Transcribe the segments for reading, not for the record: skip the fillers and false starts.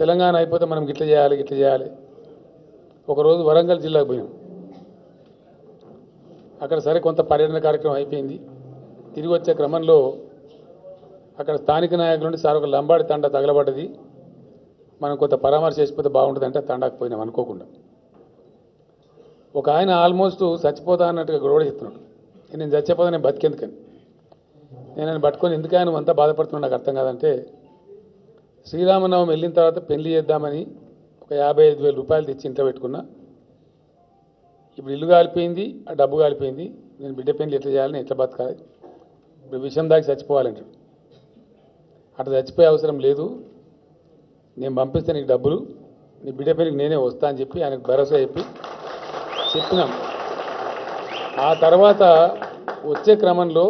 తెలంగాణ అయిపోతే మనం గిట్ల చేయాలి. ఒకరోజు వరంగల్ జిల్లాకు పోయాం. అక్కడ సరే కొంత పర్యటన కార్యక్రమం అయిపోయింది. తిరిగి వచ్చే క్రమంలో అక్కడ స్థానిక నాయకుల నుండి సార్ ఒక లంబాడి తండ తగలబడ్డది, మనం కొంత పరామర్శ చేసిపోతే బాగుంటుందంటే తండాకు పోయినాం అనుకోకుండా. ఒక ఆయన ఆల్మోస్ట్ చచ్చిపోతా అన్నట్టుగా గొడవ చెప్తున్నాడు. నేను చచ్చిపోతా, నేను బతికెందుకని. నేను ఆయన పట్టుకొని ఎందుకని నువ్వు అంతా బాధపడుతున్నావు నాకు అర్థం కాదంటే, శ్రీరామనవమి వెళ్ళిన తర్వాత పెళ్లి చేద్దామని ఒక 55,000 రూపాయలు తెచ్చి ఇంట్లో పెట్టుకున్నా. ఇప్పుడు ఇల్లు కాలిపోయింది, ఆ డబ్బు కాలిపోయింది. నేను బిడ్డ పెళ్లి ఎట్లా చేయాలని, ఎట్లా బతకాలి, ఇప్పుడు విషయం దాకా చచ్చిపోవాలంటాడు. అట్లా చచ్చిపోయే అవసరం లేదు, నేను పంపిస్తే నీకు డబ్బులు, నీ బిడ్డ పెళ్లికి నేనే వస్తా అని చెప్పి ఆయనకు భరోసా చెప్పినాం. ఆ తర్వాత వచ్చే క్రమంలో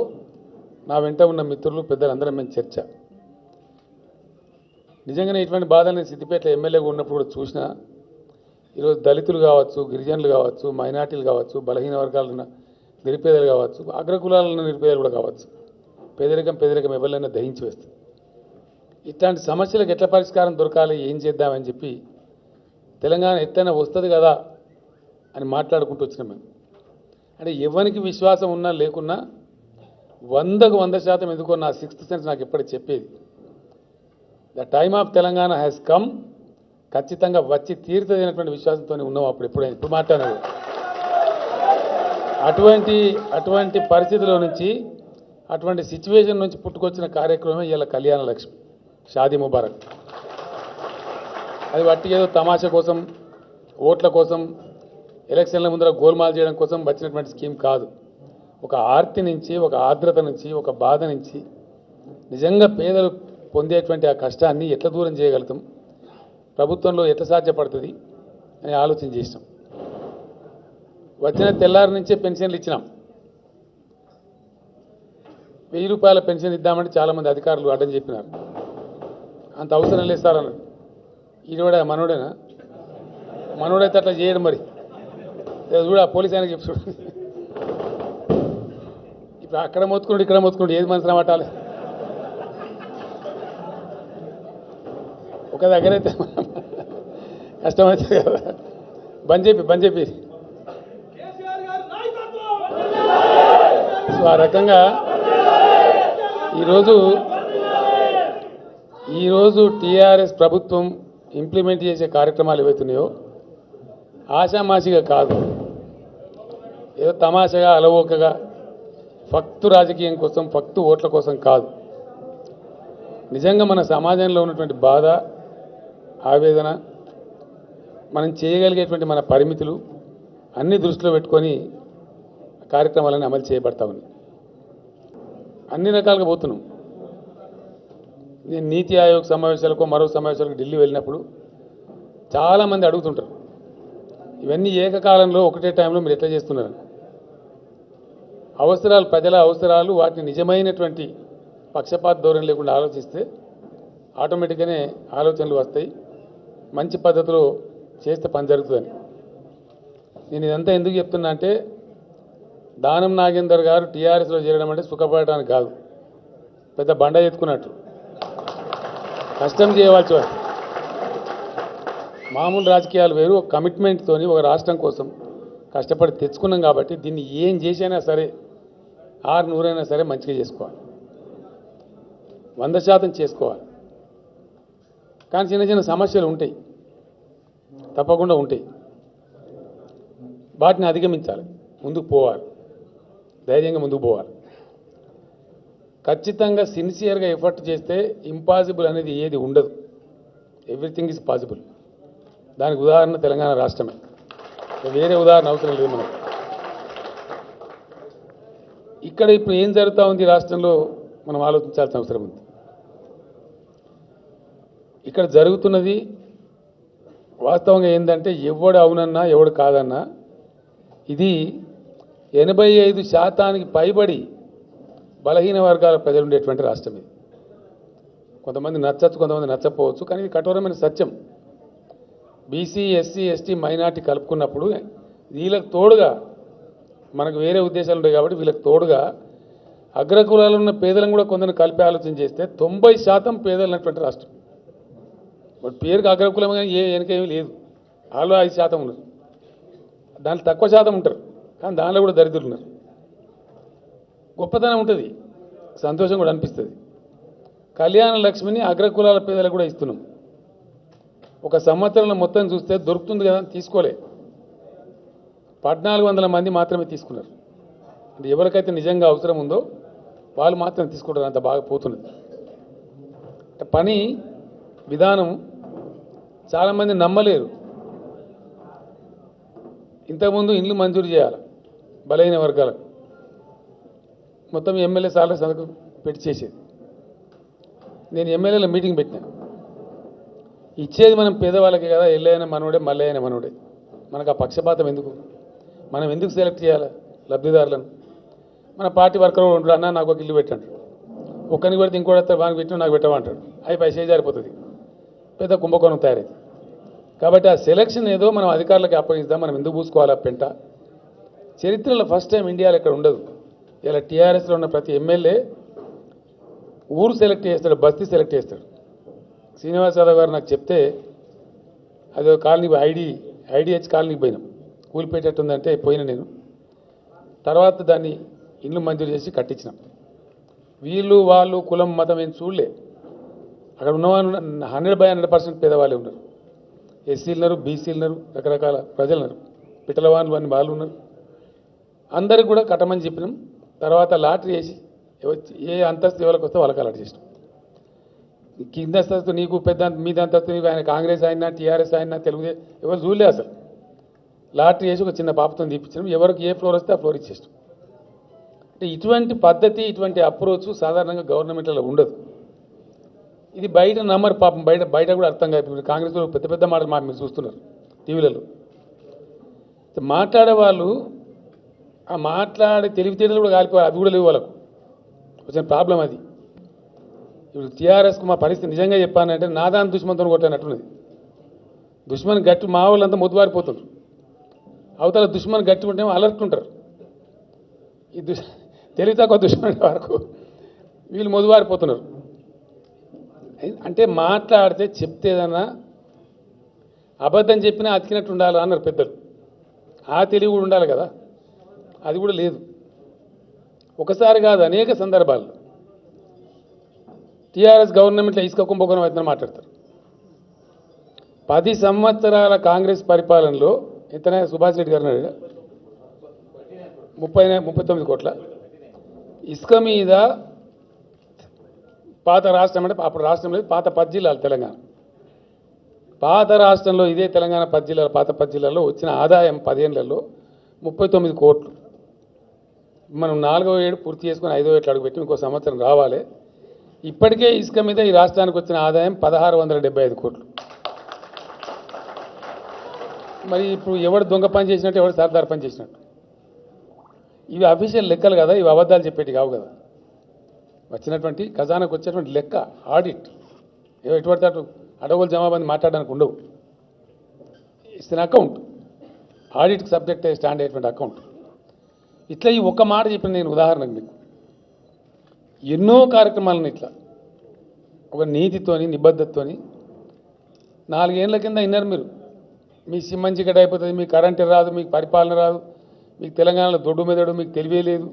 నా వెంట ఉన్న మిత్రులు పెద్దలందరం మేము చర్చ. నిజంగానే ఇటువంటి బాధల్ని సిద్దిపేట ఎమ్మెల్యేగా ఉన్నప్పుడు కూడా చూసినా. ఈరోజు దళితులు కావచ్చు, గిరిజనులు కావచ్చు, మైనార్టీలు కావచ్చు, బలహీన వర్గాలు ఉన్న నిరుపేదలు కావచ్చు, అగ్రకులాలు ఉన్న నిరుపేదలు కూడా కావచ్చు, పేదరికం ఎవరైనా దహించి వేస్తుంది. ఇట్లాంటి సమస్యలకు ఎట్లా పరిష్కారం దొరకాలి, ఏం చేద్దామని చెప్పి తెలంగాణ ఎట్లయినా వస్తుంది కదా అని మాట్లాడుకుంటూ వచ్చినాం మేము. అంటే ఎవరికి విశ్వాసం ఉన్నా లేకున్నా 100కు 100% ఎందుకో నా 6th సెన్స్ నాకు ఎప్పటికీ చెప్పేది, the time of Telangana has come, ఖచ్చితంగా వచ్చి తీరుతుంది అనేటువంటి విశ్వాసంతో ఉన్నాం. ఇప్పుడు మాట్లాడారు. అటువంటి పరిస్థితుల నుంచి, అటువంటి సిచ్యువేషన్ నుంచి పుట్టుకొచ్చిన కార్యక్రమమే ఇలా కళ్యాణ లక్ష్మి, షాదీ ముబారక్. అది వట్టి ఏదో తమాషా కోసం, ఓట్ల కోసం, ఎలక్షన్ల ముందర గోల్మాల్ చేయడం కోసం వచ్చినటువంటి స్కీమ్ కాదు. ఒక ఆర్తి నుంచి, ఒక ఆర్ద్రత నుంచి, ఒక బాధ నుంచి నిజంగా పేదలు పొందేటువంటి ఆ కష్టాన్ని ఎట్లా దూరం చేయగలుగుతాం, ప్రభుత్వంలో ఎట్లా సాధ్యపడుతుంది అని ఆలోచన చేసినాం. వచ్చిన తెల్లారి నుంచే పెన్షన్లు ఇచ్చినాం. 1000 రూపాయల పెన్షన్ ఇద్దామంటే చాలామంది అధికారులు అడ్డం చెప్పినారు. అంత అవసరం లేదు సార్ అన్నారు. ఈరోడే మనోడేనా? మనోడైతే అట్లా చేయడం మరి చూడ పోలీస్ ఆయనకి చెప్పు చూడు. ఇప్పుడు అక్కడ మొత్తుకుంటూ ఇక్కడ మొత్తుకుంటూ ఏది మనసున పట్టాలి? ఒక దగ్గర అయితే కష్టమవుతుంది కదా. బంద్ చెప్పి సో ఆ రకంగా ఈరోజు టీఆర్ఎస్ ప్రభుత్వం ఇంప్లిమెంట్ చేసే కార్యక్రమాలు ఏవైతున్నాయో ఆషామాషిగా కాదు, ఏదో తమాషగా అలవోకగా ఫక్తు రాజకీయం కోసం, ఫక్తు ఓట్ల కోసం కాదు. నిజంగా మన సమాజంలో ఉన్నటువంటి బాధ, ఆవేదన, మనం చేయగలిగేటువంటి మన పరిమితులు అన్ని దృష్టిలో పెట్టుకొని కార్యక్రమాలను అమలు చేయబడతా ఉన్నాయి. అన్ని రకాలుగా పోతున్నాం. నేను నీతి ఆయోగ్ సమావేశాలకు, మరో సమావేశాలకు ఢిల్లీ వెళ్ళినప్పుడు చాలామంది అడుగుతుంటారు, ఇవన్నీ ఏకకాలంలో ఒకటే టైంలో మీరు ఎట్లా చేస్తున్నారు? అవసరాలు, ప్రజల అవసరాలు, వాటిని నిజమైనటువంటి పక్షపాత ధోరణి లేకుండా ఆలోచిస్తే ఆటోమేటిక్గానే ఆలోచనలు వస్తాయి, మంచి పద్ధతిలో చేస్తే పని జరుగుతుందని. నేను ఇదంతా ఎందుకు చెప్తున్నా అంటే, దానం నాగేందర్ గారు టీఆర్ఎస్లో చేరడం అంటే సుఖపడటానికి కాదు, పెద్ద బండ ఎత్తుకున్నట్టు కష్టం చేయవలసి వస్తుంది. మామూలు రాజకీయాలు వేరు, ఒక కమిట్మెంట్తోని ఒక రాష్ట్రం కోసం కష్టపడి తెచ్చుకున్నాం కాబట్టి దీన్ని ఏం చేసైనా సరే 600 సరే మంచిగా చేసుకోవాలి, 100% చేసుకోవాలి. కానీ చిన్న చిన్న సమస్యలు ఉంటాయి, తప్పకుండా ఉంటాయి. వాటిని అధిగమించాలి, ముందుకు పోవాలి, ధైర్యంగా ముందుకు పోవాలి. ఖచ్చితంగా సిన్సియర్గా ఎఫర్ట్ చేస్తే ఇంపాసిబుల్ అనేది ఏది ఉండదు, ఎవ్రీథింగ్ ఈజ్ పాసిబుల్. దానికి ఉదాహరణ తెలంగాణ రాష్ట్రమే, వేరే ఉదాహరణ అవసరం లేదు మనకు. ఇక్కడ ఇప్పుడు ఏం జరుగుతూ ఉంది రాష్ట్రంలో మనం ఆలోచించాల్సిన అవసరం ఉంది. ఇక్కడ జరుగుతున్నది వాస్తవంగా ఏంటంటే, ఎవడు అవునన్నా ఎవడు కాదన్నా ఇది 85% పైబడి బలహీన వర్గాల ప్రజలు ఉండేటువంటి రాష్ట్రం ఇది. కొంతమంది నచ్చచ్చు, కొంతమంది నచ్చకపోవచ్చు, కానీ ఇది కఠోరమైన సత్యం. బీసీ, ఎస్సీ, ఎస్టీ, మైనార్టీ కలుపుకున్నప్పుడు వీళ్ళకి తోడుగా, మనకు వేరే ఉద్దేశాలు ఉంటాయి కాబట్టి వీళ్ళకి తోడుగా అగ్రకులాలు ఉన్న పేదలను కూడా కొందరిని కలిపి ఆలోచన చేస్తే 90% పేదలు ఉన్నటువంటి రాష్ట్రం. వాడు పేరుకి అగ్రకులం కానీ వెనకేమీ లేదు. వాళ్ళు 5% ఉన్నారు, దాంట్లో తక్కువ శాతం ఉంటారు, కానీ దానిలో కూడా దరిద్రులు ఉన్నారు. గొప్పతనం ఉంటుంది, సంతోషం కూడా అనిపిస్తుంది. కళ్యాణ లక్ష్మిని అగ్రకులాల పేదలకు కూడా ఇస్తున్నాం. ఒక సంవత్సరంలో మొత్తం చూస్తే దొరుకుతుంది కదా అని తీసుకోలే, 1400 మంది మాత్రమే తీసుకున్నారు. అంటే ఎవరికైతే నిజంగా అవసరం ఉందో వాళ్ళు మాత్రం తీసుకుంటారు, అంత బాగా పోతున్నది. పని విధానం చాలామంది నమ్మలేరు. ఇంతకుముందు ఇండ్లు మంజూరు చేయాలి బలైన వర్గాలకు, మొత్తం ఎమ్మెల్యే సార్లు సంతకం పెట్టి చేసేది. నేను ఎమ్మెల్యేల మీటింగ్ పెట్టినా, ఇచ్చేది మనం పేదవాళ్ళకి కదా, ఎల్లైనా మనోడే మల్లైనా మనోడే, మనకు ఆ పక్షపాతం ఎందుకు? మనం ఎందుకు సెలెక్ట్ చేయాలి లబ్ధిదారులను? మన పార్టీ వర్కర్ ఉంటాడు, అన్న నాకు ఒక ఇల్లు పెట్టండి, ఒక్కరికి పెడితే ఇంకోటి వానికి పెట్టిన నాకు పెట్టమంటాడు, అవి పైసే జారిపోతుంది, పెద్ద కుంభకోణం తయారైంది. కాబట్టి ఆ సెలక్షన్ ఏదో మనం అధికారులకు అప్పగిద్దాం, మనం ఎందుకు పూసుకోవాలి ఆ పెంట? చరిత్రలో ఫస్ట్ టైం ఇండియాలో ఇక్కడ ఉండదు. ఇలా టీఆర్ఎస్లో ఉన్న ప్రతి ఎమ్మెల్యే ఊరు సెలెక్ట్ చేస్తాడు, బస్తీ సెలెక్ట్ చేస్తాడు. శ్రీనివాస్ యాదవ్ గారు నాకు చెప్తే, అదే కాలనీ ఐడిహెచ్ కాలనీకి పోయినాం, కూలిపెట్టేట్టుందంటే పోయినా నేను. తర్వాత దాన్ని ఇల్లు మంజూరు చేసి కట్టించినాం. వీళ్ళు వాళ్ళు కులం మతం ఏం చూడలే, అక్కడ ఉన్నవాళ్ళు 100% పేదవాళ్ళే ఉన్నారు. ఎస్సీలు ఉన్నారు, బీసీలు ఉన్నారు, రకరకాల ప్రజలు ఉన్నారు, పిట్టలవాళ్ళు అని వాళ్ళు ఉన్నారు. అందరికి కూడా కట్టమని చెప్పినాం. తర్వాత లాటరీ వేసి ఏ అంతస్తు ఎవరికి వస్తే వాళ్ళకి అలాట్ చేసినాం. కింద అంతస్తు నీకు పెద్ద, మీద అంతస్తు నీకు, ఆయన కాంగ్రెస్ అయినా టీఆర్ఎస్ అయినా తెలుగుదేశం ఎవరు చూడలే అసలు. లాటరీ వేసి ఒక చిన్న పాపతో తీపించినాం, ఎవరికి ఏ ఫ్లోర్ వస్తే ఆ ఫ్లోర్ ఇచ్చేస్తాం. అంటే ఇటువంటి పద్ధతి, ఇటువంటి అప్రోచ్ సాధారణంగా గవర్నమెంట్లలో ఉండదు. ఇది బయట నమ్మరు పాపం, బయట కూడా అర్థం కాదు. కాంగ్రెస్లో పెద్ద పెద్ద మాటలు మీరు చూస్తున్నారు టీవీలలో. మాట్లాడే వాళ్ళు ఆ మాట్లాడే తెలివితేటలు కూడా కాలిపోవాలి, అవి కూడా లేవు వాళ్ళకు. వచ్చిన ప్రాబ్లం అది. ఇప్పుడు టీఆర్ఎస్కు మా పరిస్థితి నిజంగా చెప్పానంటే నాదాని దుష్మన్తో కొట్టినట్టున్నది. దుష్మన్ గట్టి, మా వాళ్ళంతా మొద్దుబారిపోతుంటారు, అవతల దుష్మన్ గట్టి ఉంటేమో అలర్ట్ ఉంటారు. ఈ తెలివి తక్కువ దుష్మన్ వరకు వీళ్ళు మొద్దుబారిపోతున్నారు. అంటే మాట్లాడితే చెప్తేదన్నా అబద్ధం చెప్పినా అతికినట్టు ఉండాలి అన్నారు పెద్దలు. ఆ తెలివి కూడా ఉండాలి కదా, అది కూడా లేదు. ఒకసారి కాదు, అనేక సందర్భాలు టీఆర్ఎస్ గవర్నమెంట్లో ఇసుక కుంభకోణం అవుతుందని మాట్లాడతారు. 10 సంవత్సరాల కాంగ్రెస్ పరిపాలనలో ఎంతనే సుభాష్ రెడ్డి గారు 39 కోట్ల ఇసుక మీద పాత రాష్ట్రం, అంటే అప్పుడు రాష్ట్రం లేదు, పాత 10 జిల్లాలు తెలంగాణ. పాత రాష్ట్రంలో ఇదే తెలంగాణ 10 జిల్లాలు, పాత 10 జిల్లాల్లో వచ్చిన ఆదాయం 10 ఏళ్లలో 39 కోట్లు. మనం 4వ ఏడు పూర్తి చేసుకుని 5వ ఏట్లు అడుగుపెట్టి ఇంకో సంవత్సరం రావాలి. ఇప్పటికే ఇసుక మీద ఈ రాష్ట్రానికి వచ్చిన ఆదాయం 1675 కోట్లు. మరి ఇప్పుడు ఎవడు దొంగ పని చేసినట్టు, ఎవడు సర్దార్ పని చేసినట్టు? ఇవి అఫీషియల్ లెక్కలు కదా, ఇవి అబద్ధాలు చెప్పేటి కావు కదా. వచ్చినటువంటి ఖజానాకు వచ్చేటువంటి లెక్క ఆడిట్, ఎటువంటి అటు అడవులు జమాబంది మాట్లాడడానికి ఉండవు. ఇస్తున్న అకౌంట్ ఆడిట్కి సబ్జెక్ట్ స్టాండ్ అయ్యేటువంటి అకౌంట్. ఇట్లా ఈ ఒక్క మాట చెప్పిన నేను ఉదాహరణకు మీకు ఎన్నో కార్యక్రమాలను ఇట్లా ఒక నీతితోని, నిబద్ధతతోని 4 ఏళ్ల కింద విన్నారు మీరు. మీ సిమ్మంచి గడ్డ అయిపోతుంది, మీకు కరెంటు రాదు, మీకు పరిపాలన రాదు, మీకు తెలంగాణలో దొడ్డు మెదడు, మీకు తెలివే లేదు,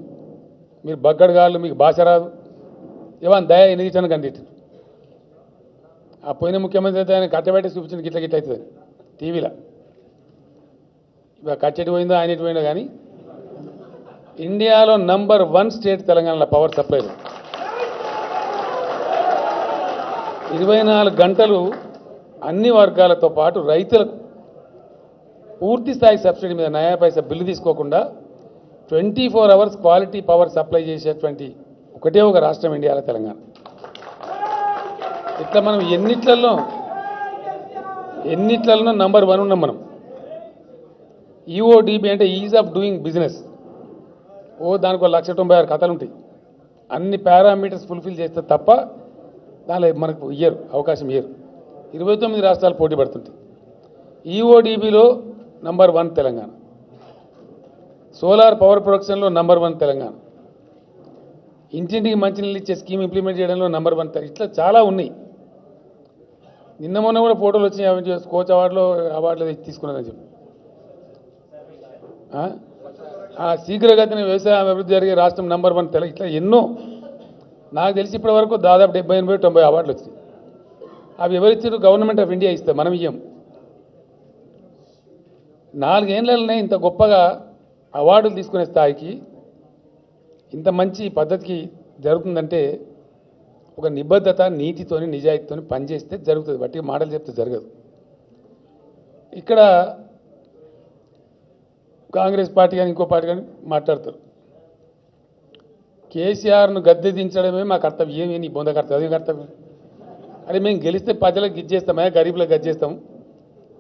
మీరు బగ్గడగాళ్ళు, మీకు భాష రాదు, ఏమన్నా దయ ఎన్నిటిని కండిట్టు. ఆ పోయిన ముఖ్యమంత్రి అయితే ఆయన కట్టబెట్టి చూపించిన గిట్ల గిట్ల అవుతుంది టీవీలో. ఇక కట్టెటి పోయిందో ఆయన ఎటు పోయిందో కానీ ఇండియాలో నంబర్ 1 స్టేట్ తెలంగాణలో పవర్ సప్లైలో. 24 గంటలు అన్ని వర్గాలతో పాటు రైతులకు పూర్తి స్థాయి సబ్సిడీ మీద నయా పైసా బిల్లు తీసుకోకుండా 24 అవర్స్ క్వాలిటీ పవర్ సప్లై చేసేటువంటి ఒకటే ఒక రాష్ట్రం ఇండియాలో తెలంగాణ. ఇట్లా మనం ఎన్నిట్లలో నంబర్ 1 ఉన్నాం మనం. ఈఓడిబి అంటే ఈజ్ ఆఫ్ డూయింగ్ బిజినెస్. దానికి 1,96,000 కథలు ఉంటాయి. అన్ని పారామీటర్స్ ఫుల్ఫిల్ చేస్తే తప్ప దానిలో మనకు అవకాశం ఇయ్యరు. 29 రాష్ట్రాలు పోటీ పడుతుంటాయి. ఈఓడిబిలో నంబర్ 1 తెలంగాణ, సోలార్ పవర్ ప్రొడక్షన్లో నంబర్ 1 తెలంగాణ, ఇంటింటికి మంచినీళ్ళు ఇచ్చే స్కీమ్ ఇంప్లిమెంట్ చేయడంలో నంబర్ 1. ఇట్లా చాలా ఉన్నాయి. నిన్న మొన్న కూడా ఫోటోలు వచ్చినాయి అవి కోచ్ అవార్డులో తీసుకున్నదని చెప్పి శీఘ్రగతిన వ్యవసాయ అభివృద్ధి జరిగే రాష్ట్రం నంబర్ 1 తెలంగాణ. ఇట్లా ఎన్నో నాకు తెలిసి ఇప్పటి వరకు దాదాపు 70, 80, 90 అవార్డులు వచ్చినాయి. అవి ఎవరిచ్చారు? గవర్నమెంట్ ఆఫ్ ఇండియా ఇస్తారు, మనం ఇయ్యం. 4 ఏళ్లనే ఇంత గొప్పగా అవార్డులు తీసుకునే స్థాయికి ఇంత మంచి పద్ధతికి జరుగుతుందంటే ఒక నిబద్ధత, నీతితోని, నిజాయితీతోని పనిచేస్తే జరుగుతుంది. బట్టి మాటలు చెప్తే జరగదు. ఇక్కడ కాంగ్రెస్ పార్టీ కానీ ఇంకో పార్టీ కానీ మాట్లాడతారు. కేసీఆర్ను గద్దె దించడమే మా కర్తవ్యం. ఏమి నీ బొంద కర్తవ్యం? కర్తవ్యం అరే మేము గెలిస్తే ప్రజలకు ఇచ్చేస్తామా, గరీబులకు గచ్చేస్తాం,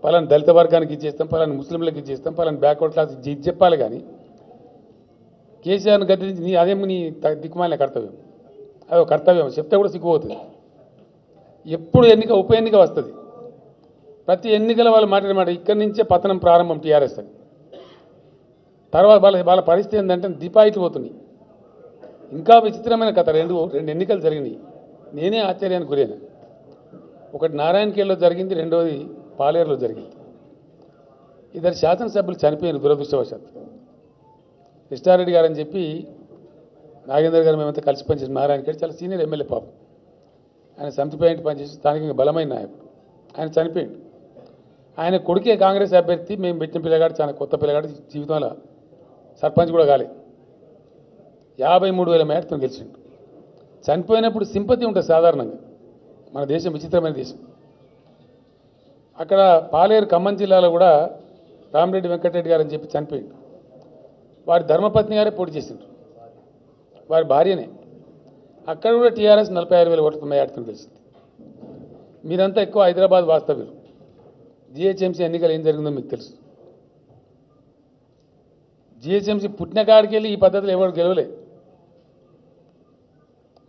పలానా దళిత వర్గానికి ఇచ్చేస్తాం, పలానా ముస్లింలకు ఇచ్చేస్తాం, పలానా బ్యాక్వర్డ్ క్లాస్ ఇది చెప్పాలి. కానీ కేసీఆర్ను గద్దె దించి అదేమో నీ దిక్కుమాలిన కర్తవ్యం. అదో కర్తవ్యం చెప్తే కూడా సిగ్గుపోతుంది. ఎప్పుడు ఉప ఎన్నిక వస్తుంది, ప్రతి ఎన్నికల వాళ్ళు మాట్లాడే ఇక్కడి నుంచే పతనం ప్రారంభం టీఆర్ఎస్ అని. తర్వాత వాళ్ళ పరిస్థితి ఏంటంటే డిపాజిట్లు పోతున్నాయి. ఇంకా విచిత్రమైన కథ, రెండు ఎన్నికలు జరిగినాయి. నేనే ఆశ్చర్యానికి గురైన. ఒకటి నారాయణఖేడ్లో జరిగింది, రెండోది పాలేరులో జరిగింది. ఇద్దరు శాసనసభ్యులు చనిపోయిన దురదృష్టవశాత్తు. కృష్ణారెడ్డి గారు అని చెప్పి నాగేందర్ గారు మేమంతా కలిసి పనిచేసిన నారాయణఖేడ్ చాలా సీనియర్ ఎమ్మెల్యే పాపం. ఆయన సమితి పాయింట్ పనిచేసి స్థానికంగా బలమైన నాయకుడు. ఆయన చనిపోయాడు. ఆయన కొడుకే కాంగ్రెస్ అభ్యర్థి. మేము పెట్టిన పిల్లగాడు చాలా కొత్త పిల్లగాడు, జీవితంలో సర్పంచ్ కూడా కాలే. 53,000 మేడతో గెలిచిండు. చనిపోయినప్పుడు సింపతి ఉంటుంది సాధారణంగా. మన దేశం విచిత్రమైన దేశం. అక్కడ పాలేరు ఖమ్మం జిల్లాలో కూడా రామిరెడ్డి వెంకటరెడ్డి గారు అని చెప్పి చనిపోయిండు. వారి ధర్మపత్ని గారే పోటీ చేసిండ్రు, వారి భార్యనే. అక్కడ కూడా టీఆర్ఎస్ 46,000 ఓట్లతో మేడతో గెలిచింది. మీరంతా ఎక్కువ హైదరాబాద్ వాస్తవ్యులు. జిహెచ్ఎంసీ ఎన్నికలు ఏం జరిగిందో మీకు తెలుసు. జిహెచ్ఎంసీ పుట్టిన కాడికి వెళ్ళి ఈ పద్ధతిలో ఎవరు గెలవలే.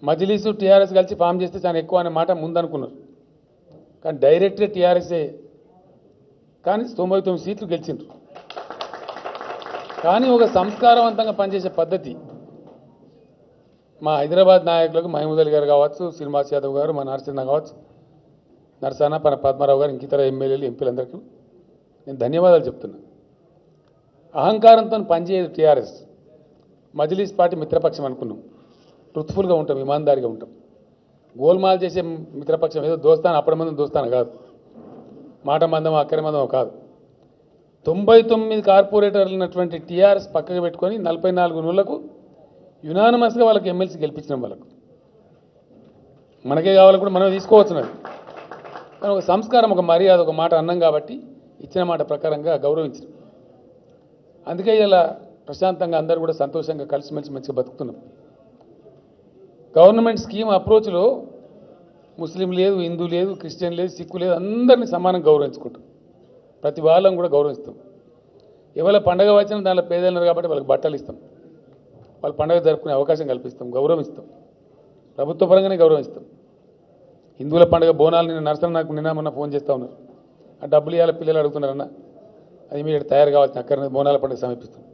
మజ్లీసు టీఆర్ఎస్ కలిసి ఫామ్ చేస్తే చాలా ఎక్కువ అనే మాట ముందనుకున్నారు. కానీ డైరెక్ట్గా టీఆర్ఎస్ఏ కానీ 99 సీట్లు గెలిచిండ్రు. కానీ ఒక సంస్కారవంతంగా పనిచేసే పద్ధతి మా హైదరాబాద్ నాయకులకు మహమూద్ అలీ గారు కావచ్చు, శ్రీనివాస్ యాదవ్ గారు, మా నరసింహ కావచ్చు, నరసన్న, పద్మారావు గారు, ఇంకితర ఎమ్మెల్యేలు, ఎంపీలందరికీ నేను ధన్యవాదాలు చెప్తున్నా. అహంకారంతో పనిచేయదు టీఆర్ఎస్. మజ్లీస్ పార్టీ మిత్రపక్షం అనుకున్నాం. ట్రుత్ఫుల్గా ఉంటాం, ఇమాందారిగా ఉంటాం. గోల్మాల్ చేసే మిత్రపక్షం ఏదో దోస్తాను అప్పటి మంది దోస్తాను కాదు, మాట మందం అక్కడి మందం కాదు. 99 కార్పొరేటర్లు ఉన్నటువంటి టీఆర్ఎస్ పక్కకు పెట్టుకొని 44 నెలలకు యునానిమస్గా వాళ్ళకి ఎమ్మెల్సీ గెలిపించడం. వాళ్ళకు మనకే కావాలి కూడా మనమే తీసుకోవచ్చు. కానీ ఒక సంస్కారం, ఒక మర్యాద, ఒక మాట అన్నం కాబట్టి ఇచ్చిన మాట ప్రకారంగా గౌరవించడం. అందుకే ఇలా ప్రశాంతంగా అందరూ కూడా సంతోషంగా కలిసిమెలిసి మంచిగా బతుకుతున్నాం. గవర్నమెంట్ స్కీమ్ అప్రోచ్లో ముస్లిం లేదు, హిందూ లేదు, క్రిస్టియన్ లేదు, సిక్కు లేదు, అందరినీ సమానంగా గౌరవించుకుంటాం. ప్రతి వాళ్ళని కూడా గౌరవిస్తాం. ఎవరి పండగ వచ్చినా దాంట్లో పేదలున్నారు కాబట్టి వాళ్ళకి బట్టలు ఇస్తాం, వాళ్ళ పండగ జరుపుకునే అవకాశం కల్పిస్తాం, గౌరవిస్తాం. ప్రభుత్వ పరంగానే గౌరవిస్తాం. హిందువుల పండుగ బోనాలు నాకు నిన్న మొన్న ఫోన్ చేస్తూ ఉన్నారు. ఆ డబ్బులు ఇవ్వాలి పిల్లలు అడుగుతున్నారన్న, అది మీరు తయారు కావాల్సిన అక్కడ బోనాల పండుగ సమీపిస్తుంది.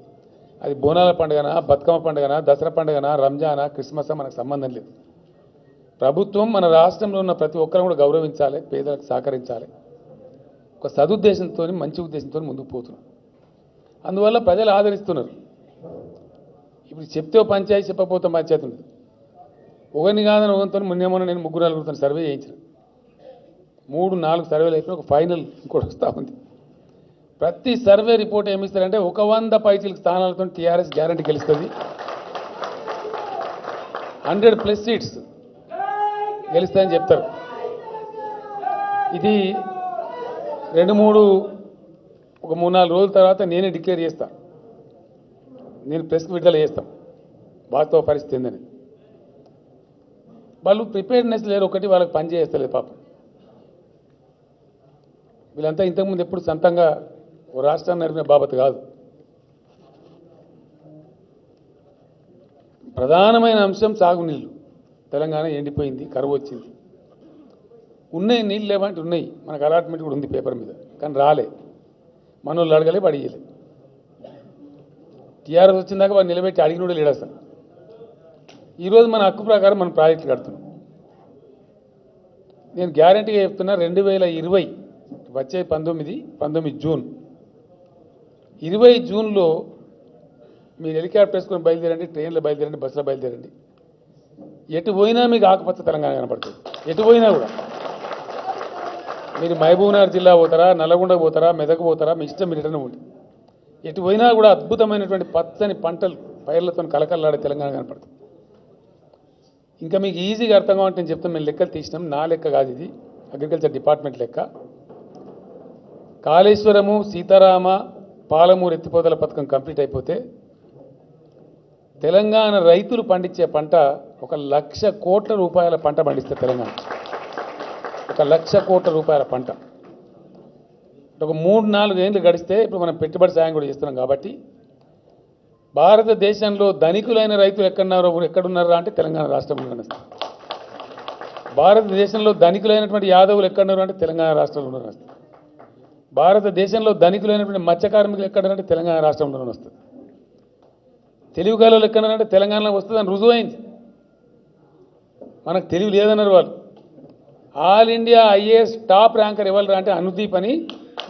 అది బోనాల పండుగనా, బతుకమ్మ పండుగనా, దసరా పండుగనా, రంజానా, క్రిస్మస్ మనకు సంబంధం లేదు. ప్రభుత్వం మన రాష్ట్రంలో ఉన్న ప్రతి ఒక్కరు కూడా గౌరవించాలి, పేదలకు సహకరించాలి. ఒక సదుద్దేశంతో, మంచి ఉద్దేశంతో ముందుకు పోతున్నాం. అందువల్ల ప్రజలు ఆదరిస్తున్నారు. ఇప్పుడు చెప్తే పంచాయతీ, చెప్పకపోతే పంచాయతీ ఉంది. ఒకరిని కాదని ఒకరితో మొన్న నేను 3-4 సర్వే చేయించిన. 3-4 సర్వేలు అయిపోయి ఒక ఫైనల్ ఇంకోటి వస్తూ ఉంది. ప్రతి సర్వే రిపోర్ట్ ఏమిస్తారంటే 100 పైచీల స్థానాలతో టీఆర్ఎస్ గ్యారంటీ గెలుస్తుంది, 100+ సీట్స్ గెలుస్తాయని చెప్తారు. ఇది 3-4 రోజుల తర్వాత నేనే డిక్లేర్ చేస్తా, నేను ప్రెస్కి విడుదల చేస్తాం వాస్తవ పరిస్థితి ఏందని. వాళ్ళు ప్రిపేర్నెస్ లేరు, ఒకటి వాళ్ళకి పని చేస్తలేదు పాపం. వీళ్ళంతా ఇంతకుముందు ఎప్పుడు సొంతంగా ఓ రాష్ట్రాన్ని నడిపిన బాబత్ కాదు. ప్రధానమైన అంశం సాగునీళ్ళు. తెలంగాణ ఎండిపోయింది, కరువు వచ్చింది. ఉన్నాయి నీళ్ళు లేవంటే ఉన్నాయి, మనకు అలాట్మెంట్ కూడా ఉంది పేపర్ మీద, కానీ రాలే. మనోళ్ళు అడగలే, అడిగలే. టీఆర్ఎస్ వచ్చిందాక వాడు నిలబెట్టి అడిగినోడే లేడు అసలు. ఈరోజు మన హక్కు ప్రకారం మనం ప్రాజెక్టులు కడుతున్నాం. నేను గ్యారంటీగా చెప్తున్నా 2020 వచ్చే 19 జూన్ 20 జూన్లో మీరు హెలికాప్టర్ వేసుకొని బయలుదేరండి, ట్రైన్లో బయలుదేరండి, బస్సులో బయలుదేరండి. ఎటు పోయినా మీకు ఆకుపచ్చ తెలంగాణ కనపడుతుంది. ఎటు పోయినా కూడా మీరు మహబూబ్నగర్ జిల్లా పోతారా, నల్లగొండ పోతారా, మెదక్ పోతారా, మీ ఇష్టం మీరు ఎటనే ఉంటుంది. ఎటు పోయినా కూడా అద్భుతమైనటువంటి పచ్చని పంటలు పైర్లతో కలకల్లాడే తెలంగాణ కనపడుతుంది. ఇంకా మీకు ఈజీగా అర్థం కావాలంటే నేను చెప్తాను. మేము లెక్కలు తీసినాం. నా లెక్క కాదు ఇది, అగ్రికల్చర్ డిపార్ట్మెంట్ లెక్క. కాళేశ్వరము, సీతారామ, పాలమూరు ఎత్తిపోతల పథకం కంప్లీట్ అయిపోతే తెలంగాణ రైతులు పండించే పంట 1,00,000 కోట్ల రూపాయల పంట పండిస్తే తెలంగాణ 1,00,000 కోట్ల రూపాయల పంట. ఒక 3-4 ఏళ్ళు గడిస్తే ఇప్పుడు మనం పెట్టుబడి సాయం కూడా చేస్తున్నాం. కాబట్టి భారతదేశంలో ధనికులైన రైతులు ఎక్కడున్నారా అంటే తెలంగాణ రాష్ట్రంలో నడుస్తారు. భారతదేశంలో ధనికులైనటువంటి యాదవులు ఎక్కడున్నారు అంటే తెలంగాణ రాష్ట్రంలో నడుస్తారు. భారతదేశంలో ధనికులైనటువంటి మత్స్య కార్మికులు ఎక్కడంటే తెలంగాణ రాష్ట్రంలో వస్తుంది. తెలివి గాలు ఎక్కడంటే తెలంగాణలో వస్తుందని రుజువైంది. మనకు తెలివి లేదన్నారు వాళ్ళు. All India IAS top ranker ఎవరు అంటే అనుదీప్ అని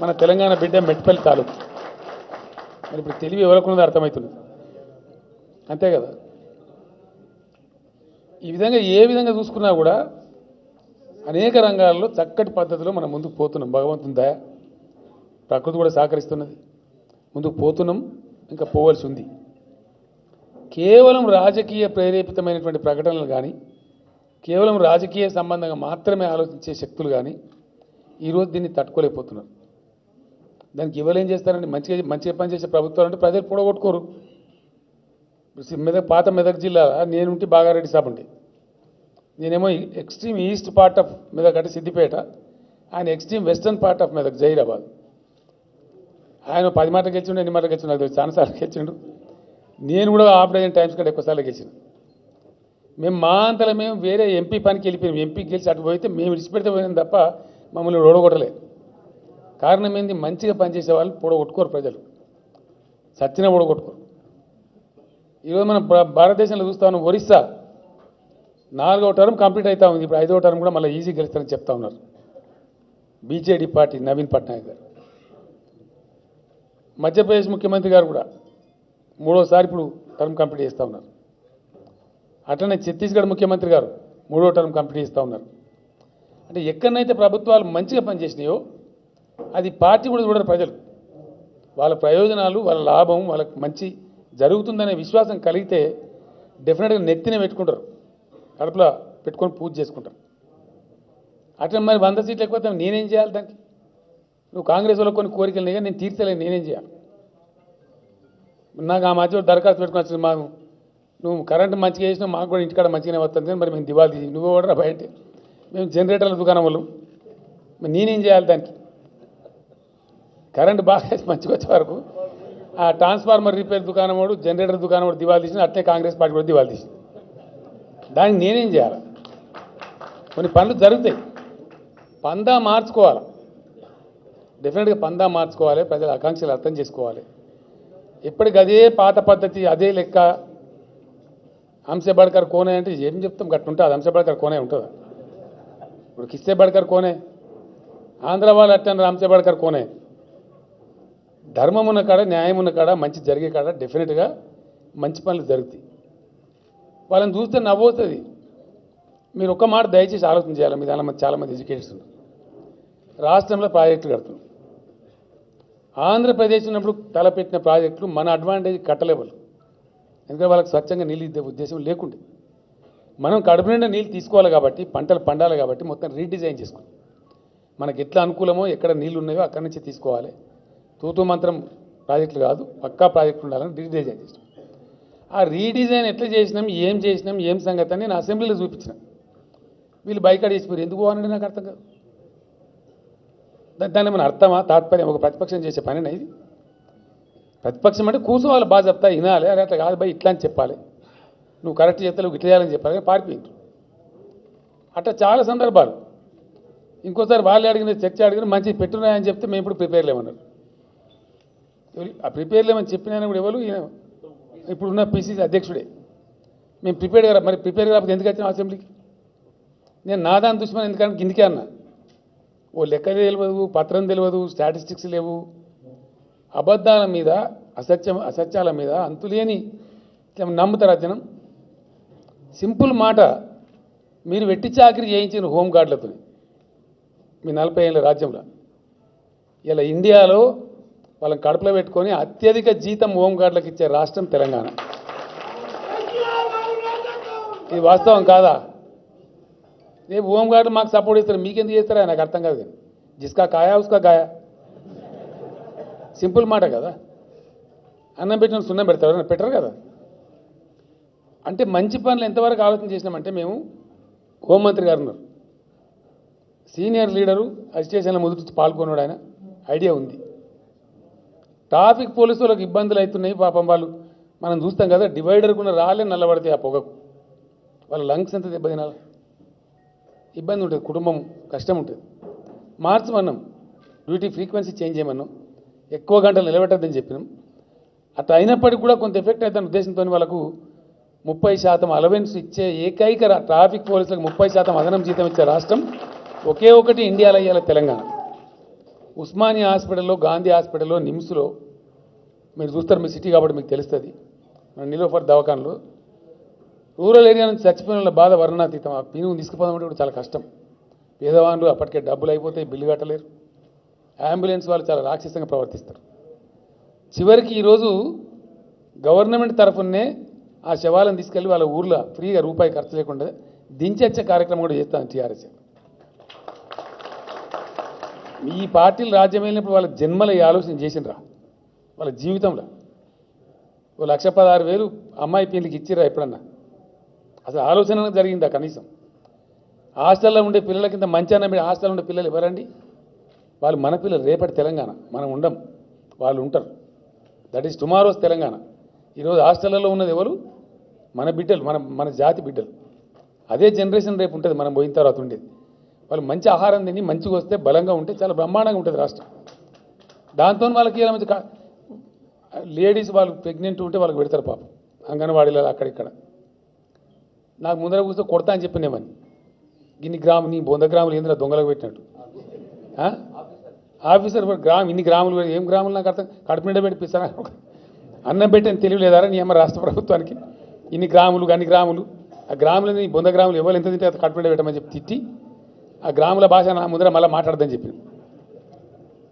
మన తెలంగాణ బిడ్డ మెట్పల్లి తాలూకు. మరి ఇప్పుడు తెలివి ఎవరికున్నదో అర్థమవుతుంది. అంతే కదా. ఈ విధంగా ఏ విధంగా చూసుకున్నా కూడా అనేక రంగాల్లో చక్కటి పద్ధతిలో మనం ముందుకు పోతున్నాం. భగవంతుని దయ, ప్రకృతి కూడా సహకరిస్తున్నది. ముందుకు పోతున్నాం, ఇంకా పోవలసి ఉంది. కేవలం రాజకీయ ప్రేరేపితమైనటువంటి ప్రకటనలు కానీ, కేవలం రాజకీయ సంబంధంగా మాత్రమే ఆలోచించే శక్తులు కానీ ఈరోజు దీన్ని తట్టుకోలేకపోతున్నారు. దానికి ఇవ్వలేం చేస్తారండి. మంచిగా పనిచేసే ప్రభుత్వాలు అంటే ప్రజలు పొడగొట్టుకోరు. పాత మెదక్ జిల్లా నేనుంటే బాగారెడ్డి సాబ్ ఉండే, నేనేమో extreme east part of Medak అంటే సిద్దిపేట, ఆయన extreme western part of Medak Zaheerabad. ఆయన 10 మాటలు గెలిచిండు, ఎన్ని మాటలు గెలిచిండు నాకు తెలియదు, చాలాసార్లు గెలిచిండు. నేను కూడా హాఫ్ డజన్ టైమ్స్ కంటే ఎక్కువసార్లు గెలిచిన. మేము మా అంతలో మేము వేరే ఎంపీ పనికి వెళ్ళిపోయాం. ఎంపీ గెలిచి అటు పోయితే మేము విడిచిపెడితే పోయినాం తప్ప మమ్మల్ని ఓడగొట్టలేదు. కారణం ఏంది? మంచిగా పనిచేసే వాళ్ళు పొడగొట్టుకోరు. ప్రజలు సచ్చిన పొడగొట్టుకోరు. ఈరోజు మనం భారతదేశంలో చూస్తాను, ఒరిస్సా 4వ టర్మ్ కంప్లీట్ అవుతా ఉంది. ఇప్పుడు 5వ టర్మ్ కూడా మళ్ళీ ఈజీ గెలుస్తారని చెప్తా ఉన్నారు బీజేడీ పార్టీ నవీన్ పట్నాయక్ గారు. మధ్యప్రదేశ్ ముఖ్యమంత్రి గారు కూడా 3వసారి ఇప్పుడు టర్మ్ కంప్లీట్ చేస్తూ ఉన్నారు. అట్లనే ఛత్తీస్గఢ్ ముఖ్యమంత్రి గారు 3వ టర్మ్ కంప్లీట్ చేస్తూ ఉన్నారు. అంటే ఎక్కడనైతే ప్రభుత్వాలు మంచిగా పనిచేసినాయో అది పార్టీ కూడా చూడరు ప్రజలు. వాళ్ళ ప్రయోజనాలు, వాళ్ళ లాభం, వాళ్ళకి మంచి జరుగుతుందనే విశ్వాసం కలిగితే డెఫినెట్గా నెత్తిన పెట్టుకుంటారు, కడుపులో పెట్టుకొని పూజ చేసుకుంటారు. అట్లా మరి 100 సీట్లు ఎక్కువ నేనేం చేయాలి? దానికి నువ్వు కాంగ్రెస్ వాళ్ళకి కొన్ని కోరికలు లేక నేను తీర్చలేను, నేనేం చేయాలి? నాకు ఆ మధ్య దరఖాస్తు పెట్టుకుని వచ్చింది, మాకు నువ్వు కరెంటు మంచిగా చేసినావు, మాకు కూడా ఇంటికాడ మంచిగానే వస్తుంది కానీ మరి మేము దివాళీ తీసి నువ్వు కూడా బయట మేము జనరేటర్ల దుకాణం వాళ్ళు, మరి నేనేం చేయాలి? దానికి కరెంటు బాగా మంచిగా వచ్చే వరకు ఆ ట్రాన్స్ఫార్మర్ రిపేర్ దుకాణం వాడు, జనరేటర్ దుకాణం వాడు దివాళీ తీసిన, అట్లే కాంగ్రెస్ పార్టీ కూడా దివాళీ తీసింది. దానికి నేనేం చేయాలి? కొన్ని పనులు జరుగుతాయి, పందా మార్చుకోవాలి. డెఫినెట్గా పందా మార్చుకోవాలి. ప్రజల ఆకాంక్షలు అర్థం చేసుకోవాలి. ఎప్పటికి అదే పాత పద్ధతి, అదే లెక్క. హంసబడ్కర్ కోనే అంటే ఏం చెప్తాం? గట్టు ఉంటుంది. హంసబడ్కర్ కోనే ఉంటుందా? ఇప్పుడు కిస్తే బడ్కర్ కోనే, ఆంధ్ర వాళ్ళు అట్టన్నారు హంసబడ్కర్ కోనే. ధర్మం ఉన్న కాడ, న్యాయం ఉన్న కాడ, మంచి జరిగే కాడ డెఫినెట్గా మంచి పనులు జరుగుతాయి. వాళ్ళని చూస్తే నవ్వుతుంది. మీరు ఒక్క మాట దయచేసి ఆలోచన చేయాలి. మీ దానిలో చాలామంది ఎడ్యుకేటర్స్ ఉన్నారు. రాష్ట్రంలో ప్రాజెక్టులు కడుతున్నాం. ఆంధ్రప్రదేశ్ ఉన్నప్పుడు తలపెట్టిన ప్రాజెక్టులు మన అడ్వాంటేజ్ కట్టలేవలు. ఎందుకంటే వాళ్ళకి స్వచ్ఛంగా నీళ్ళు ఇద్దే ఉద్దేశం లేకుండే. మనం కడుపు నిండా నీళ్ళు తీసుకోవాలి కాబట్టి, పంటలు పండాలి కాబట్టి మొత్తం రీడిజైన్ చేసుకున్నాం. మనకి ఎట్లా అనుకూలమో, ఎక్కడ నీళ్ళు ఉన్నాయో అక్కడి నుంచి తీసుకోవాలి. తూతూ మంత్రం ప్రాజెక్టులు కాదు, పక్కా ప్రాజెక్టులు ఉండాలని రీడిజైన్ చేసినాం. ఆ రీడిజైన్ ఎట్లా చేసినాం, ఏం సంగతి అని నేను అసెంబ్లీలో చూపించిన. వీళ్ళు బైకాట్ చేసిపోయారు. ఎందుకు అనండి నాకు అర్థం కాదు. దాన్ని మన అర్థమా, తాత్పర్యం? ఒక ప్రతిపక్షం చేసే పని ఇది. ప్రతిపక్షం అంటే కూర్చోవాలి, బాగా చెప్తా వినాలి. అరే అట్లా కాదు భయ్, ఇట్లా అని చెప్పాలి. నువ్వు కరెక్ట్ చేస్తే నువ్వు ఇట్లా చేయాలని చెప్పాలి. కానీ పారిపోయింది. అట్లా చాలా సందర్భాలు. ఇంకోసారి వాళ్ళు అడిగిన చర్చ అడిగిన మంచి పెట్టున్నాయని చెప్తే మేము ఇప్పుడు ప్రిపేర్ లేమన్నారు. ఆ ప్రిపేర్ లేమని చెప్పినా కూడా ఎవరు ఇప్పుడున్న పిసిసి అధ్యక్షుడే. మేము ప్రిపేర్ కదా, మరి ప్రిపేర్ కాకపోతే ఎందుకు వచ్చినాం అసెంబ్లీకి? నేను నా దాని దుష్మని ఎందుకంటే కిందికే అన్నా. ఓ లెక్క తెలియదు, పత్రం తెలియదు, స్టాటిస్టిక్స్ లేవు, అబద్ధాల మీద అసత్యాల మీద అంతులేని నమ్ముతారా జనం? సింపుల్ మాట, మీరు వెట్టి చాకరీ చేయించిన హోంగార్డులతో మీ 40 ఏళ్ళ రాజ్యంలో ఇలా ఇండియాలో వాళ్ళని కడుపులో పెట్టుకొని అత్యధిక జీతం హోంగార్డులకు ఇచ్చే రాష్ట్రం తెలంగాణ. ఇది వాస్తవం కాదా? రేపు హోంగార్డులు మాకు సపోర్ట్ ఇస్తారు, మీకెందుకు చేస్తారా నాకు అర్థం కాదు. కానీ జిస్కా కాయా ఉస్కా గాయా, సింపుల్ మాట కదా. అన్నం పెట్టిన సున్నం పెడతారు, పెట్టరు కదా. అంటే మంచి పనులు ఎంతవరకు ఆలోచన చేసినామంటే, మేము హోంమంత్రి గారు ఉన్నారు, సీనియర్ లీడరు, అజిటేషన్లో మొదటి పాల్గొన్నాడు, ఆయన ఐడియా ఉంది. ట్రాఫిక్ పోలీసు వాళ్ళకి ఇబ్బందులు అవుతున్నాయి పాపం, వాళ్ళు మనం చూస్తాం కదా, డివైడర్ కూడా రాలే నల్లబడితే ఆ పొగకు వాళ్ళ లంగ్స్ ఎంత దెబ్బతినాలి, ఇబ్బంది ఉంటుంది, కుటుంబం కష్టం ఉంటుంది. మార్చమన్నాం, డ్యూటీ ఫ్రీక్వెన్సీ చేంజ్ చేయమన్నాం, ఎక్కువ గంటలు నిలబెట్టద్దని చెప్పినాం. అట్లా అయినప్పటికీ కూడా కొంత ఎఫెక్ట్ అవుతున్న ఉద్దేశంతో వాళ్ళకు 30% అలవెన్స్ ఇచ్చే ఏకైక ట్రాఫిక్ పోలీసులకు 30% అదనం జీతం ఇచ్చే రాష్ట్రం ఒకే ఒకటి ఇండియాలో ఇవ్వాలి తెలంగాణ. ఉస్మానియా హాస్పిటల్లో, గాంధీ హాస్పిటల్లో, నిమ్స్లో మీరు చూస్తారు, మీ సిటీ కాబట్టి మీకు తెలుస్తుంది. మన నిలోఫర్ దవాఖానలో రూరల్ ఏరియా నుంచి చచ్చిపోయిన వాళ్ళ బాధ వర్ణాతీతం. ఆ పీనుగు తీసుకుపోదామంటే కూడా చాలా కష్టం. పేదవాళ్ళు అప్పటికే డబ్బులు అయిపోతాయి, బిల్లు కట్టలేరు. అంబులెన్స్ వాళ్ళు చాలా రాక్షసంగా ప్రవర్తిస్తారు. చివరికి ఈరోజు గవర్నమెంట్ తరఫునే ఆ శవాలను తీసుకెళ్ళి వాళ్ళ ఊర్లో ఫ్రీగా రూపాయి ఖర్చు లేకుండా దించే కార్యక్రమం కూడా చేస్తాను టీఆర్ఎస్. ఈ పార్టీలు రాజ్యం వెళ్ళినప్పుడు వాళ్ళ జన్మల ఈ ఆలోచన చేసినరా? వాళ్ళ జీవితంలో ఓ 1,16,000 అమ్మాయి పెళ్లికి ఇచ్చిరా ఎప్పుడన్నా? అసలు ఆలోచన జరిగిందా కనీసం? హాస్టల్లో ఉండే పిల్లల కింద మంచి అన్న హాస్టల్లో ఉండే పిల్లలు ఎవరండి? వాళ్ళు మన పిల్లలు, రేపటి తెలంగాణ. మనం ఉండం, వాళ్ళు ఉంటారు. That is tomorrow's Telangana. ఈరోజు హాస్టళ్లలో ఉన్నది ఎవరు? మన బిడ్డలు, మన జాతి బిడ్డలు. అదే జనరేషన్ రేపు ఉంటుంది, మనం పోయిన తర్వాత ఉండేది. వాళ్ళు మంచి ఆహారం తిని మంచిగా వస్తే, బలంగా ఉంటే చాలా బ్రహ్మాండంగా ఉంటుంది రాష్ట్రం. దాంతో వాళ్ళకి మంచి లేడీస్ వాళ్ళు ప్రెగ్నెంట్ ఉంటే వాళ్ళకి పెడతారు పాపం, అంగన్వాడీలలో అక్కడిక్కడ. నాకు ముందర కూర్చో కొడతా అని చెప్పినేమని, ఇన్ని గ్రాములు, నీ 100 గ్రాములు ఏంద్రా దొంగలకు పెట్టినట్టు. ఆఫీసర్ ఇన్ని గ్రాములు, ఏం గ్రాములు నాకు అర్థం, కడుపు నిండా పెట్టిస్తారా? అన్నం పెట్టని తెలియలేదారా నీ అమ్మ రాష్ట్ర ప్రభుత్వానికి? ఇన్ని గ్రాములు, అన్ని గ్రాములు, ఆ గ్రాములు, నీ 100 గ్రాములు ఎవరు ఎంత తింటే కడుపు నిండా పెట్టమని చెప్పి తిట్టి, ఆ గ్రాముల భాష నా ముందర మళ్ళీ మాట్లాడదని చెప్పి,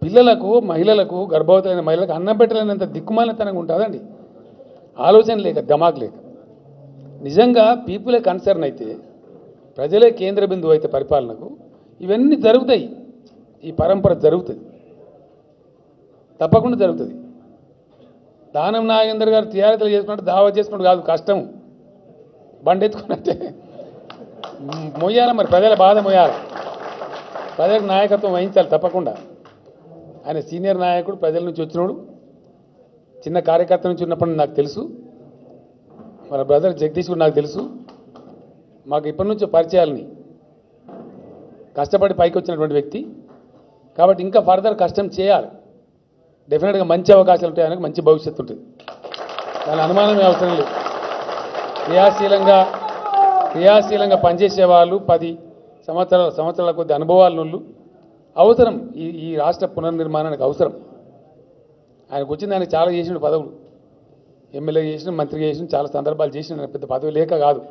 పిల్లలకు, మహిళలకు, గర్భవతులైన మహిళలకు అన్నం పెట్టలేనంత దిక్కుమాలినతనంగా ఉంటుందండి. ఆలోచన లేక, దమాక్ లేక. నిజంగా పీపులే కన్సర్న్ అయితే, ప్రజలే కేంద్ర బిందువు అయితే పరిపాలనకు, ఇవన్నీ జరుగుతాయి. ఈ పరంపర జరుగుతుంది, తప్పకుండా జరుగుతుంది. దానం నాగేందర్ గారు టీఆర్ఎస్లో చేసుకున్నట్టు దావా చేసుకున్నట్టు కాదు, కష్టం. బండెత్తుకున్నట్టే మొయ్యాలి, మరి ప్రజల బాధ మొయ్యాలి, ప్రజలకు నాయకత్వం వహించాలి తప్పకుండా. ఆయన సీనియర్ నాయకుడు, ప్రజల నుంచి వచ్చినోడు, చిన్న కార్యకర్త నుంచి ఉన్నప్పుడు నాకు తెలుసు. మన బ్రదర్ జగదీష్ కూడా నాకు తెలుసు. మాకు ఇప్పటి నుంచో పరిచయాలని, కష్టపడి పైకి వచ్చినటువంటి వ్యక్తి కాబట్టి ఇంకా ఫర్దర్ కష్టం చేయాలి. డెఫినెట్గా మంచి అవకాశాలు ఉంటాయి, ఆయనకు మంచి భవిష్యత్తు ఉంటుంది, దాని అనుమానమే అవసరం లేదు. క్రియాశీలంగా పనిచేసే వాళ్ళు, 10 సంవత్సరాల కొద్ది అనుభవాలను అవసరం. ఈ రాష్ట్ర పునర్నిర్మాణానికి అవసరం. ఆయనకు వచ్చింది, ఆయనకు చాలా చేసిన పదవులు, ఎమ్మెల్యే చేసిన, మంత్రి చేసిన, చాలా సందర్భాలు చేసిన, పెద్ద పదవి లేక కాదు.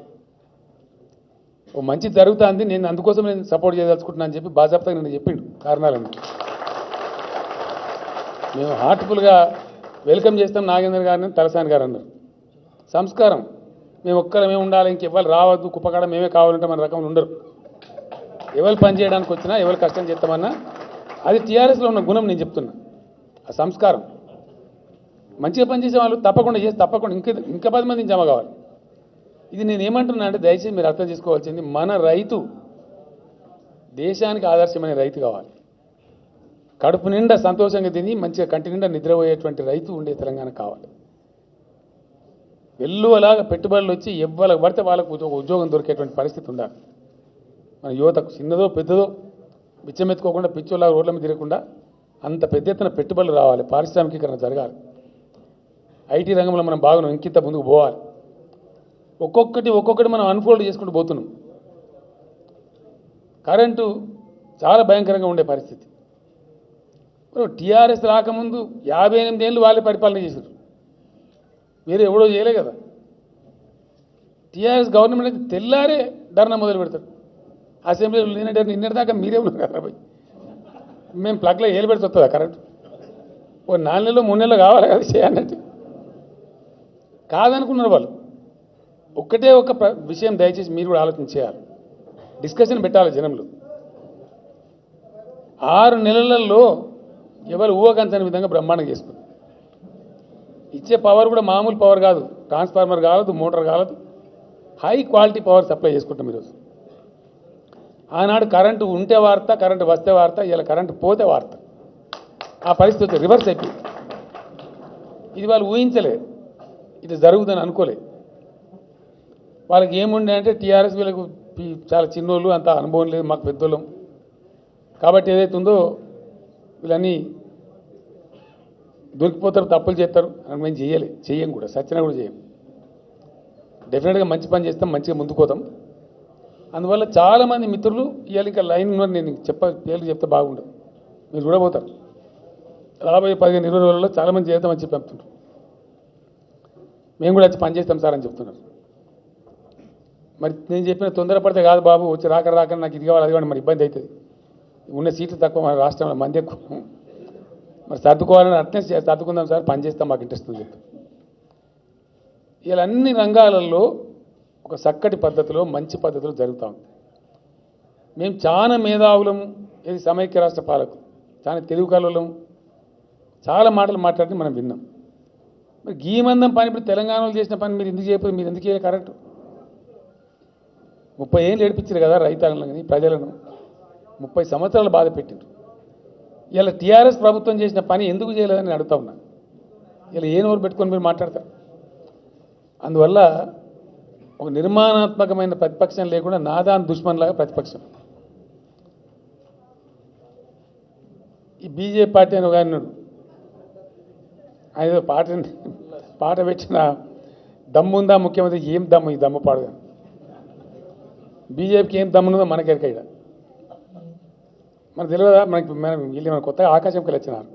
ఓ మంచి జరుగుతుంది, నేను అందుకోసం నేను సపోర్ట్ చేయదలుచుకుంటున్నాను అని చెప్పి బాజాప్తాగా నేను చెప్పిండు కారణాలన్నీ. మేము హార్ట్ఫుల్గా వెల్కమ్ చేస్తాం నాగేంద్ర గారిని, తలసాని గారు అన్నారు. సంస్కారం, మేము ఒక్కరమే ఉండాలి, ఇంకెవ్వరు రావద్దు, కుప్పకాడ మేమే కావాలంటే మన రకంలో ఉండరు. ఎవరు పని చేయడానికి వచ్చినా, ఎవరు కష్టం చేస్తామన్నా, అది టీఆర్ఎస్లో ఉన్న గుణం. నేను చెప్తున్నా, ఆ సంస్కారం. మంచిగా పనిచేసే వాళ్ళు తప్పకుండా చేసి, తప్పకుండా ఇంకా 10 మందిని జమ కావాలి. ఇది నేను ఏమంటున్నా అంటే, దయచేసి మీరు అర్థం చేసుకోవాల్సింది, మన రైతు దేశానికి ఆదర్శమైన రైతు కావాలి. కడుపు నిండా సంతోషంగా తిని మంచిగా కంటి నిండా నిద్రపోయేటువంటి రైతు ఉండే తెలంగాణ కావాలి. వెల్లువలాగా పెట్టుబడులు వచ్చి ఎవ్వరికి పడితే వాళ్ళకు ఉద్యోగం దొరికేటువంటి పరిస్థితి ఉండాలి. మన యువతకు చిన్నదో పెద్దదో బిచ్చమెత్తుకోకుండా, పిచ్చోలాగా రోడ్ల మీద తిరగకుండా అంత పెద్ద ఎత్తున పెట్టుబడులు రావాలి, పారిశ్రామికీకరణ జరగాలి. ఐటీ రంగంలో మనం బాగా ఇంకింత ముందుకు పోవాలి. ఒక్కొక్కటి మనం అన్ఫోల్డ్ చేసుకుంటూ పోతున్నాం. కరెంటు చాలా భయంకరంగా ఉండే పరిస్థితి. టీఆర్ఎస్ రాకముందు 58 ఏళ్ళు వాళ్ళే పరిపాలన చేశారు, వేరే ఎవడో చేయలే కదా. టీఆర్ఎస్ గవర్నమెంట్ అయితే తెల్లారే ధర్నా మొదలు పెడతారు. అసెంబ్లీలో నిన్నటిదాకా మీరే ఉన్నారు కదా పోయి, మేము ప్లగ్లో ఏలు పెడితే వస్తుందా కరెంటు? ఓ 4 నెలలు 3 నెలలు కావాలి కదా చేయాలంటే. కాదనుకున్నారు వాళ్ళు. ఒక్కటే ఒక విషయం దయచేసి మీరు కూడా ఆలోచన చేయాలి, డిస్కషన్ పెట్టాలి జనంలో. 6 నెలలలో ఎవరు ఊహకంచని విధంగా బ్రహ్మాండంగా చేసుకుంది. ఇచ్చే పవర్ కూడా మామూలు పవర్ కాదు, ట్రాన్స్ఫార్మర్ కాలదు, మోటార్ కాలదు, హై క్వాలిటీ పవర్ సప్లై చేసుకుంటాం ఈరోజు. ఆనాడు కరెంటు ఉంటే వార్త, కరెంటు వస్తే వార్త, ఇలా కరెంటు పోతే వార్త. ఆ పరిస్థితి రివర్స్ అయిపోయింది. ఇది వాళ్ళు ఊహించలేదు, ఇది జరుగుతుందని అనుకోలేదు. వాళ్ళకి ఏముండే అంటే టీఆర్ఎస్ వీళ్ళకు చాలా చిన్నోళ్ళు, అంత అనుభవం లేదు, మాకు పెద్దోళ్ళం కాబట్టి ఏదైతే ఉందో వీళ్ళన్నీ దొరికిపోతారు, తప్పులు చేస్తారు అని మేము చెయ్యం కూడా, సత్యన కూడా చేయం. డెఫినెట్గా మంచి పని చేస్తాం, మంచిగా ముందుకు పోతాం. అందువల్ల చాలామంది మిత్రులు ఇవాళ ఇంకా లైన్ ఉన్నారు, నేను పేర్లు చెప్తే బాగుండదు, మీరు చూడబోతారు. రాబోయే 15-20 రోజుల్లో చాలామంది చేద్దామని చెప్పి చెప్తున్నారు. మేము కూడా వచ్చి పనిచేస్తాం సార్ అని చెప్తున్నారు. మరి నేను చెప్పిన తొందరపడితే కాదు బాబు, వచ్చి రాక నాకు ఇది కావాలి అది కావాలి, మరి ఇబ్బంది అవుతుంది. ఉన్న సీట్లు తక్కువ, మన రాష్ట్రంలో మంది ఎక్కువ, మరి సర్దుకోవాలని అట్నే సర్దుకుందాం సార్, పని చేస్తాం, మాకు ఇంట్రెస్ట్ ఉంది చెప్పి. ఇలా అన్ని రంగాలలో ఒక చక్కటి పద్ధతిలో మంచి పద్ధతిలో జరుగుతూ ఉంది. మేము చాలా మేధావులము, ఇది సమైక్య రాష్ట్ర పాలకులు, చాలా తెలుగు కళలం, చాలా మాటలు మాట్లాడి మనం విన్నాం. మరి గీమందం పని ఇప్పుడు తెలంగాణలో చేసిన పని మీరు ఎందుకు చేయకపోతే, మీరు ఎందుకు చేయాలి? కరెక్ట్ 30 ఏళ్ళు ఏడిపించారు కదా రైతాంగాన్ని, ప్రజలను 30 సంవత్సరాలు బాధ పెట్టారు. ఇలా టీఆర్ఎస్ ప్రభుత్వం చేసిన పని ఎందుకు చేయలేదని అడుగుతా ఉన్నా. ఇలా ఏ నోరు పెట్టుకొని మీరు మాట్లాడతారు? అందువల్ల ఒక నిర్మాణాత్మకమైన ప్రతిపక్షం లేకుండా నాదాన్ దుష్మన్ లాగా ప్రతిపక్షం. ఈ బీజేపీ పార్టీ అని ఒక ఆయన ఉన్నాడు, ఆయన పాట పెట్టిన దమ్ముందా ముఖ్యమంత్రి, ఏం దమ్ము ఈ దమ్ము పాడుగా. బీజేపీకి ఏం దమ్మున్నదో మనకెరక ఇక్కడ, మనకు తెలియదా? మనం వీళ్ళు మన కొత్తగా ఆకాశంకి వచ్చినారు.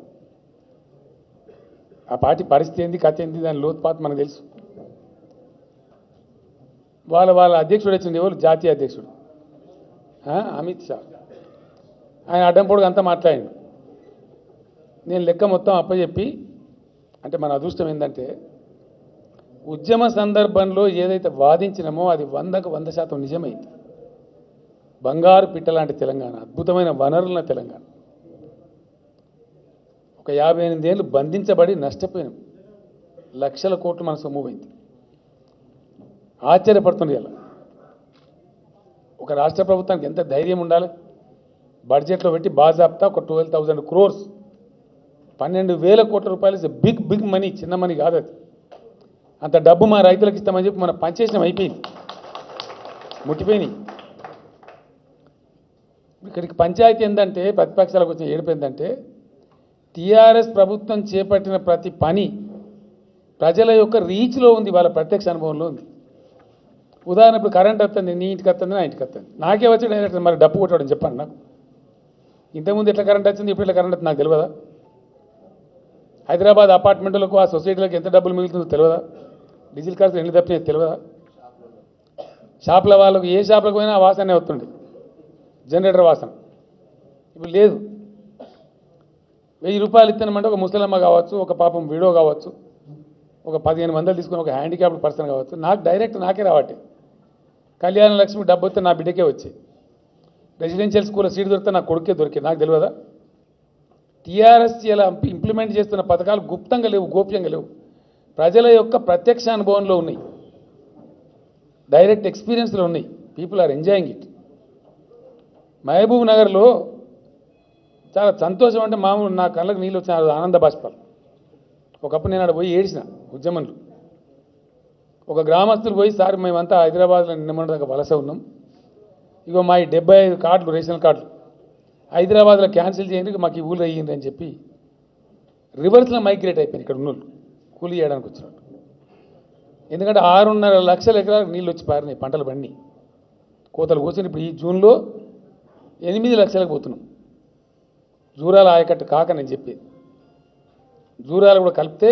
ఆ పార్టీ పరిస్థితి ఏంది, కథ ఏంది, దాని లోతుపాత మనకు తెలుసు. వాళ్ళ అధ్యక్షుడు వచ్చింది, ఎవరు? జాతీయ అధ్యక్షుడు అమిత్ షా. ఆయన అడ్డం పొడుగు అంతా మాట్లాడిండు. నేను లెక్క మొత్తం అప్పచెప్పి, అంటే మన అదృష్టం ఏంటంటే ఉద్యమ సందర్భంలో ఏదైతే వాదించినామో అది 100% నిజమైంది. బంగారు పిట్ట లాంటి తెలంగాణ, అద్భుతమైన వనరుల తెలంగాణ. ఒక 58 ఏళ్ళు బంధించబడి నష్టపోయినాం, లక్షల కోట్లు మన సొమ్ము పోయింది. ఆశ్చర్యపడుతుంది. ఇలా ఒక రాష్ట్ర ప్రభుత్వానికి ఎంత ధైర్యం ఉండాలి? బడ్జెట్లో పెట్టి బాజాప్తా ఒక 12,000 crores, 12,000 కోట్ల రూపాయలు ఇస్ బిగ్ మనీ, చిన్న మనీ కాదు అది. అంత డబ్బు మా రైతులకు ఇస్తామని చెప్పి మనం పనిచేసినాం, అయిపోయింది, ముట్టిపోయినాయి. ఇక్కడికి పంచాయతీ ఏంటంటే, ప్రతిపక్షాలకు వచ్చిన ఏడుపు ఏంటంటే, టీఆర్ఎస్ ప్రభుత్వం చేపట్టిన ప్రతి పని ప్రజల యొక్క రీచ్లో ఉంది, వాళ్ళ ప్రత్యక్ష అనుభవంలో ఉంది. ఉదాహరణ ఇప్పుడు కరెంట్ వస్తుంది, నీ ఇంటికి వస్తుంది, నా ఇంటికి వస్తుంది, నాకే వచ్చి డైరెక్ట్ మరి డబ్బు కొట్టడం చెప్పండి నాకు. ఇంతకుముందు ఎట్లా కరెంట్ వచ్చింది, ఇప్పుడు ఎట్లా కరెంట్ వస్తుంది నాకు తెలియదా? హైదరాబాద్ అపార్ట్మెంట్లకు, ఆ సొసైటీలకు ఎంత డబ్బులు మిగులుతుందో తెలియదా? డీజిల్ ఖర్చులు ఎన్ని తప్పినాయో తెలియదా? షాపుల వాళ్ళకు ఏ షాపులకు పోయినా ఆ వాసనే వస్తుండే, జనరేటర్ వాసన. ఇప్పుడు లేదు. 1000 రూపాయలు ఇస్తానమంటే ఒక ముసలమ్మ కావచ్చు, ఒక పాపం వీడో కావచ్చు, ఒక 15 వందలు తీసుకుని ఒక హ్యాండిక్యాప్డ్ పర్సన్ కావచ్చు, నాకు డైరెక్ట్ నాకే రావట్టే. కళ్యాణ లక్ష్మి డబ్బు వస్తే నా బిడ్డకే వచ్చాయి, రెసిడెన్షియల్ స్కూల్లో సీట్ దొరికితే నా కొడుకే దొరికింది, నాకు తెలియదా? టీఆర్ఎస్ ఇలా ఇంప్లిమెంట్ చేస్తున్న పథకాలు గుప్తంగా లేవు, గోప్యంగా లేవు, ప్రజల యొక్క ప్రత్యక్ష అనుభవంలో ఉన్నాయి, డైరెక్ట్ ఎక్స్పీరియన్స్లో ఉన్నాయి. People are enjoying it. మహబూబ్ నగర్లో చాలా సంతోషం, అంటే మామూలు నా కళ్ళకు నీళ్ళు వచ్చిన ఆనంద బాష్పాలు. ఒకప్పుడు నేను అక్కడ పోయి ఏడ్చిన ఉద్యమంలో. ఒక గ్రామస్తులు పోయి, సార్ మేమంతా హైదరాబాద్లో నిన్నమన్నదాకా వలస ఉన్నాం, ఇగో మా 75 కార్డులు, రేషన్ కార్డులు హైదరాబాద్లో క్యాన్సిల్ చేయండి, మాకు ఈ ఊళ్ళో అయ్యింది అని చెప్పి రివర్స్లో మైగ్రేట్ అయిపోయింది ఇక్కడ ఉన్నోళ్ళు, కూలీ చేయడానికి వచ్చినట్టు. ఎందుకంటే 6.5 లక్షల ఎకరాలకు నీళ్ళు వచ్చి పారినాయి, పంటలు పండి కోతలు కూర్చొని. ఇప్పుడు ఈ జూన్లో 8 లక్షలకు పోతున్నాం. జూరాల ఆయకట్టు కాక నేను చెప్పేది. జూరాలు కూడా కలిపితే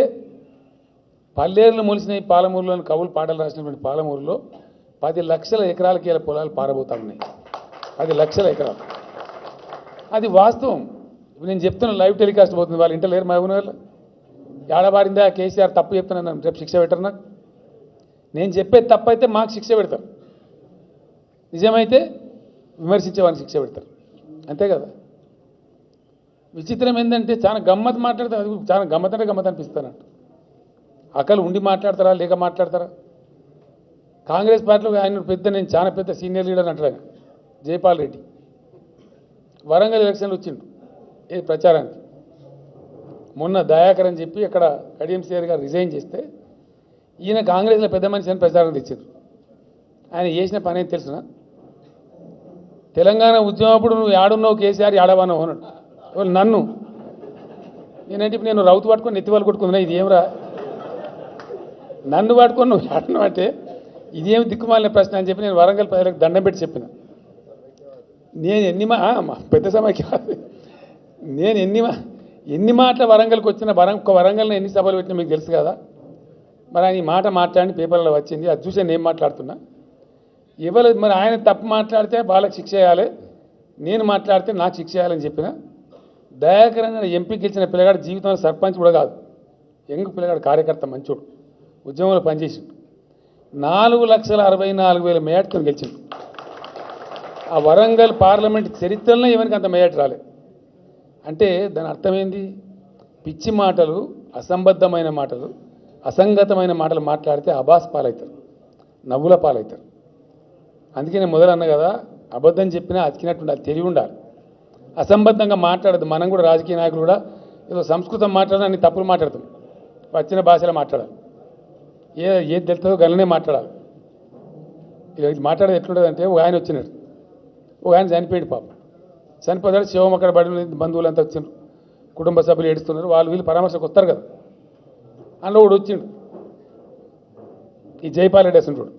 పల్లేరులు మొలిసినాయి పాలమూరులోని కవులు పాటలు రాసినటువంటి పాలమూరులో 10 లక్షల ఎకరాలకి ఇలా పొలాలు పారబోతా ఉన్నాయి. 10 లక్షల ఎకరాలు. అది వాస్తవం. ఇప్పుడు నేను చెప్తున్నా, లైవ్ టెలికాస్ట్ పోతుంది. వాళ్ళు ఇంటర్ లేరు మహబూబ్ నగర్లో. ఏడబారిందా కేసీఆర్ తప్పు చెప్తున్నాను, రేపు శిక్ష పెట్టరు నాకు. నేను చెప్పేది తప్పు అయితే మాకు శిక్ష పెడతారు, నిజమైతే విమర్శించేవాడిని శిక్ష పెడతారు, అంతే కదా. విచిత్రం ఏంటంటే చాలా గమ్మత్ మాట్లాడతారు. అది చాలా గమ్మత్ అంటే గమ్మత్ అనిపిస్తానంట. అక్కలు ఉండి మాట్లాడతారా లేక మాట్లాడతారా? కాంగ్రెస్ పార్టీలో ఆయన పెద్ద, నేను చాలా పెద్ద సీనియర్ లీడర్ అంటారు జైపాల్ రెడ్డి. వరంగల్ ఎలక్షన్లు వచ్చిండు ఏ ప్రచారానికి. మొన్న దయాకర్ అని చెప్పి అక్కడ కడియం సీఆర్ గారు రిజైన్ చేస్తే ఈయన కాంగ్రెస్లో పెద్ద మనిషి అని ప్రచారం తెచ్చారు. ఆయన చేసిన పని ఏం తెలుసునా? తెలంగాణ ఉద్యమం అప్పుడు నువ్వు ఏడున్నావు కేసీఆర్ ఏడవానవు అన్నాడు. నన్ను నేనంటే ఇప్పుడు నేను రౌతు పట్టుకొని నెత్తివాళ్ళు కొట్టుకుందా? ఇది ఏమరా, నన్ను పట్టుకొని నువ్వు ఏడున్నావు అంటే ఇదేమి దిక్కుమాలిన ప్రశ్న అని చెప్పి నేను వరంగల్ ప్రజలకు దండం పెట్టి చెప్పిన. నేను పెద్ద సమయకి నేను ఎన్ని మాటల వరంగల్కి వచ్చిన వరంగల్లో ఎన్ని సభలు పెట్టినా మీకు తెలుసు కదా. మరి ఆయన ఈ మాట మాట్లాడి పేపర్లో వచ్చింది, అది చూసి నేను మాట్లాడుతున్నా. ఎవరు మరి ఆయన తప్పు మాట్లాడితే వాళ్ళకి శిక్ష చేయాలి, నేను మాట్లాడితే నాకు శిక్ష చేయాలని చెప్పిన. దయాకరంగా ఎంపీ గెలిచిన పిల్లగాడు జీవితంలో సర్పంచ్ కూడా కాదు, యంగ్ పిల్లగాడు, కార్యకర్త, మంచోడు, ఉద్యమంలో పనిచేసిండు. 4,64,000 మేయర్తో గెలిచిండు. ఆ వరంగల్ పార్లమెంట్ చరిత్రలో ఎవరికి అంత మేయర్ రాలేదు. అంటే దాని అర్థమైంది, పిచ్చి మాటలు, అసంబద్ధమైన మాటలు, అసంగతమైన మాటలు మాట్లాడితే అబాస్ పాలవుతారు, నవ్వుల పాలవుతారు. అందుకే నేను మొదలన్నా కదా, అబద్ధం చెప్పినా అతికినట్టు ఉండాలి, తెలివి ఉండాలి. అసంబద్ధంగా మాట్లాడదు. మనం కూడా రాజకీయ నాయకులు కూడా ఏదో సంస్కృతం మాట్లాడాలి, అన్ని తప్పులు మాట్లాడతాం, వచ్చిన భాషలో మాట్లాడాలి, ఏది తెలుస్తుందో గలనే మాట్లాడాలి. ఇది మాట్లాడేది ఎట్లుంటుందంటే, ఒక ఆయన వచ్చినాడు, ఒక ఆయన చనిపోయాడు పాపం. చనిపోతాడు, శివం అక్కడ బడి బంధువులంతా వచ్చినారు, కుటుంబ సభ్యులు ఏడుస్తున్నారు, వాళ్ళు వీళ్ళు పరామర్శకు వస్తారు కదా. అందులో కూడా వచ్చిండు ఈ జైపాల్ రెడ్డి అసంటుడు.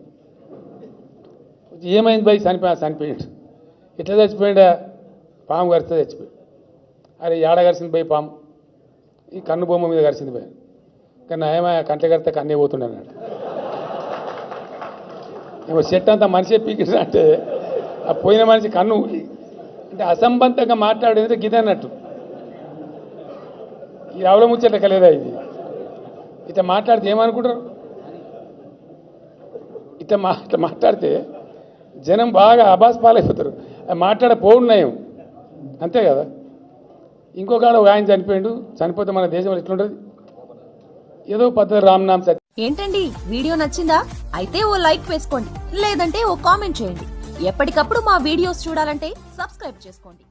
ఏమైంది భయ్? చనిపోయాడు. ఎట్లా చచ్చిపోయాడా? పాము కరిస్తే చచ్చిపోయాడు. అరే ఏడ కరిసింది భయ్ పాము? ఈ కన్ను బొమ్మ మీద కరిసింది భయ్. కానీ ఏమో కంట కడితే కన్నే పోతుండే అన్నాడు. ఏమో చెట్టు అంతా మనిషి పీకిడు అంటే ఆ పోయిన మనిషి కన్ను అంటే అసంబద్ధంగా మాట్లాడేది గిది అన్నట్టు. ఈ అవల ముచ్చట కలేదా ఇది? ఇట్లా మాట్లాడితే ఏమనుకుంటారు? ఇట్లా మాట్లాడితే జనం బాగా అబాస్ పాలైపోతారు. మాట్లాడపోవడం నయం, అంతే కదా. ఇంకొక ఆయన చనిపోయాడు, చనిపోతే మన దేశంలో ఎట్లుంటుంది? ఏదో పద్ధతి రామ్నామ్ సత్యం. ఏంటండి, వీడియో నచ్చిందా? అయితే ఓ లైక్ వేసుకోండి, లేదంటే ఓ కామెంట్ చేయండి. ఎప్పటికప్పుడు మా వీడియోస్ చూడాలంటే సబ్స్క్రైబ్ చేసుకోండి.